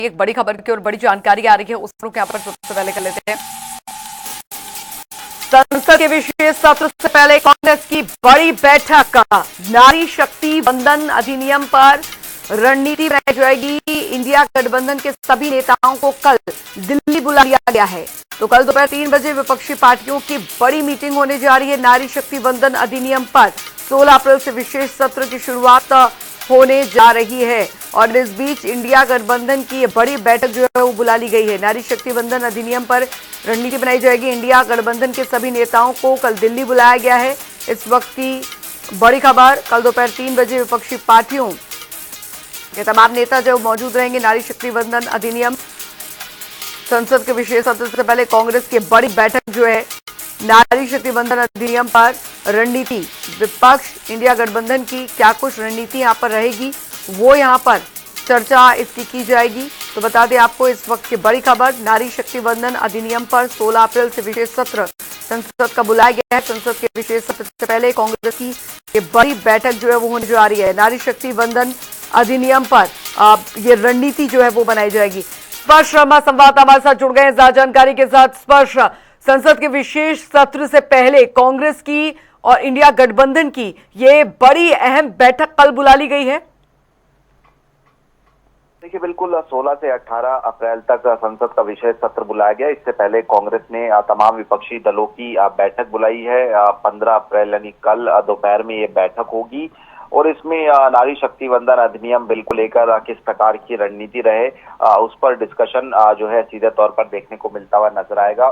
एक बड़ी खबर की और बड़ी जानकारी आ रही है, उस पर यहाँ पर सबसे पहले कर लेते हैं। संसद के विशेष सत्र से पहले कांग्रेस की बड़ी बैठक। नारी शक्ति वंदन अधिनियम पर रणनीति बनाई जाएगी। इंडिया गठबंधन के सभी नेताओं को कल दिल्ली बुला लिया गया है। तो कल दोपहर 3 बजे विपक्षी पार्टियों की बड़ी मीटिंग होने जा रही है। नारी शक्ति वंदन अधिनियम पर 16 अप्रैल से विशेष सत्र की शुरुआत होने जा रही है और इस बीच इंडिया गठबंधन की बड़ी बैठक जो है वो बुला ली गई है। नारी शक्ति वंदन अधिनियम पर रणनीति बनाई जाएगी। इंडिया गठबंधन के सभी नेताओं को कल दिल्ली बुलाया गया है। इस वक्त की बड़ी खबर, कल दोपहर 3 बजे विपक्षी पार्टियों के तमाम नेता जो मौजूद रहेंगे। नारी शक्ति वंदन अधिनियम संसद के विशेष सत्र से पहले कांग्रेस की बड़ी बैठक जो है नारी शक्ति वंदन अधिनियम पर रणनीति, विपक्ष इंडिया गठबंधन की क्या कुछ रणनीति यहाँ पर रहेगी, वो यहाँ पर चर्चा इसकी की जाएगी। तो बता दें आपको इस वक्त की बड़ी खबर, नारी शक्ति वंदन अधिनियम पर 16 अप्रैल से विशेष सत्र संसद का बुलाया गया है। संसद के विशेष सत्र से पहले कांग्रेस की ये बड़ी बैठक जो है वो होने जा रही है। नारी शक्ति वंदन अधिनियम पर ये रणनीति जो है वो बनाई जाएगी। स्पर्श शर्मा संवाददाता हमारे साथ जुड़ गए हैं ज्यादा जानकारी के साथ। स्पर्श, संसद के विशेष सत्र से पहले कांग्रेस की और इंडिया गठबंधन की ये बड़ी अहम बैठक कल बुला ली गई है। देखिए, बिल्कुल 16 से 18 अप्रैल तक संसद का विशेष सत्र बुलाया गया। इससे पहले कांग्रेस ने तमाम विपक्षी दलों की बैठक बुलाई है। 15 अप्रैल यानी कल दोपहर में ये बैठक होगी और इसमें नारी शक्ति वंदन अधिनियम बिल को लेकर किस प्रकार की रणनीति रहे उस पर डिस्कशन जो है सीधे तौर पर देखने को मिलता हुआ नजर आएगा।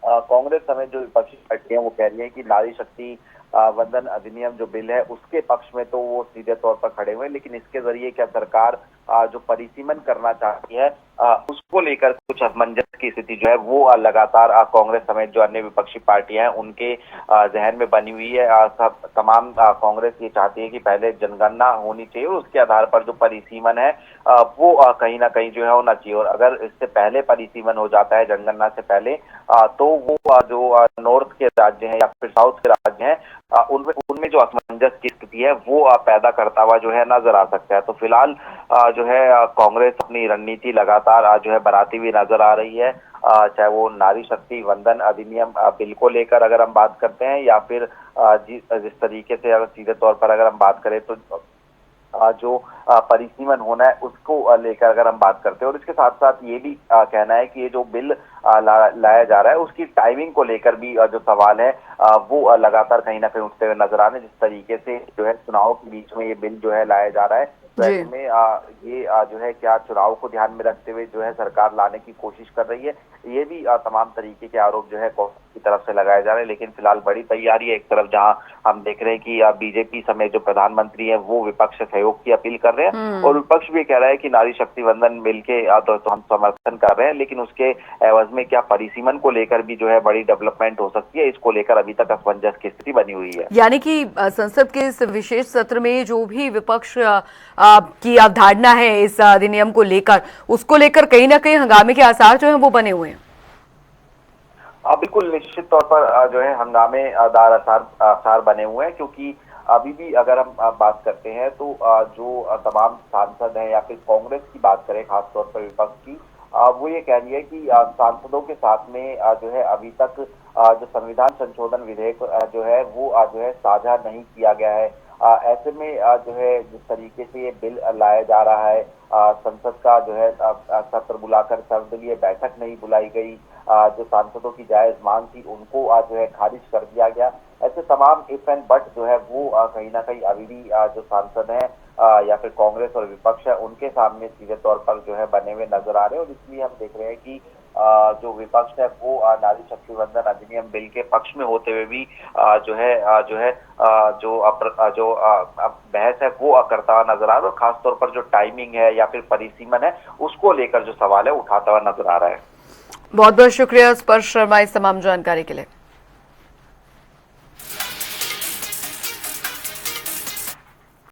कांग्रेस समेत जो विपक्षी पार्टियां वो कह रही है कि नारी शक्ति वंदन अधिनियम जो बिल है उसके पक्ष में तो वो सीधे तौर पर खड़े हुए हैं, लेकिन इसके जरिए क्या सरकार जो परिसीमन करना चाहती है उसको लेकर कुछ असमंजस की स्थिति जो है वो लगातार कांग्रेस समेत जो अन्य विपक्षी पार्टियां हैं उनके जहन में बनी हुई है। तमाम कांग्रेस ये चाहती है कि पहले जनगणना होनी चाहिए और उसके आधार पर जो परिसीमन है वो कहीं ना कहीं जो है होना चाहिए, और अगर इससे पहले परिसीमन हो जाता है जनगणना से पहले तो वो जो नॉर्थ के राज्य हैं या फिर साउथ के राज्य हैं उनमें जो असमंजस की स्थिति है वो पैदा करता हुआ जो है नजर आ सकता है। तो फिलहाल जो है कांग्रेस अपनी रणनीति लगातार जो है बनाती हुई नजर आ रही है, चाहे वो नारी शक्ति वंदन अधिनियम बिल को लेकर अगर हम बात करते हैं या फिर जिस तरीके से अगर सीधे तौर पर अगर हम बात करें तो जो परिसीमन होना है उसको लेकर अगर हम बात करते हैं। और इसके साथ साथ ये भी कहना है कि ये जो बिल लाया जा रहा है उसकी टाइमिंग को लेकर भी जो सवाल है वो लगातार कहीं ना कहीं उठते हुए नजर आ रहे हैं। जिस तरीके से जो है चुनाव के बीच में ये बिल जो है लाया जा रहा है, तो ऐसे में ये जो है क्या चुनाव को ध्यान में रखते हुए जो है सरकार लाने की कोशिश कर रही है, ये भी तमाम तरीके के आरोप जो है कांग्रेस की तरफ से लगाए जा रहे हैं। लेकिन फिलहाल बड़ी तैयारी है। एक तरफ जहां हम देख रहे हैं कि बीजेपी समेत जो प्रधानमंत्री है वो विपक्ष से सहयोग की अपील कर रहे हैं और विपक्ष भी कह रहा है कि नारी शक्ति वंदन बिल के तो हम समर्थन कर रहे हैं, लेकिन उसके एवज में क्या परिसीमन को लेकर भी जो है बड़ी डेवलपमेंट हो सकती है, इसको लेकर अभी तक असमंजस की स्थिति बनी हुई है। यानी कि संसद के इस विशेष सत्र में जो भी विपक्ष की अवधारणा है इस अधिनियम को लेकर, उसको लेकर कहीं ना कहीं हंगामे के आसार जो है वो बने हुए हैं। बिल्कुल निश्चित तौर पर जो है हंगामेदार आसार बने हुए हैं, क्योंकि अभी भी अगर हम बात करते हैं तो जो तमाम सांसद हैं या फिर कांग्रेस की बात करें खासतौर पर विपक्ष की, वो ये कह रही है कि सांसदों के साथ में जो है अभी तक जो संविधान संशोधन विधेयक जो है वो जो है साझा नहीं किया गया है। ऐसे में जो है जिस तरीके से ये बिल लाया जा रहा है, संसद का जो है सत्र बुलाकर सर्वदलीय बैठक नहीं बुलाई गई, जो सांसदों की जायज मांग थी उनको जो है खारिज कर दिया गया। ऐसे तमाम इफ एंड बट जो है वो कहीं ना कहीं अभी भी जो सांसद हैं या फिर कांग्रेस और विपक्ष है उनके सामने सीधे तौर पर जो है बने हुए नजर आ रहे हैं। और इसलिए हम देख रहे हैं कि जो विपक्ष है वो नारी शक्ति वंदन अधिनियम बिल के पक्ष में होते हुए भी जो बहस है वो करता हुआ नजर आ रहा है, और खासतौर पर जो टाइमिंग है या फिर परिसीमन है उसको लेकर जो सवाल है उठाता हुआ नजर आ रहा है। बहुत बहुत शुक्रिया स्पर्श शर्मा इस तमाम जानकारी के लिए।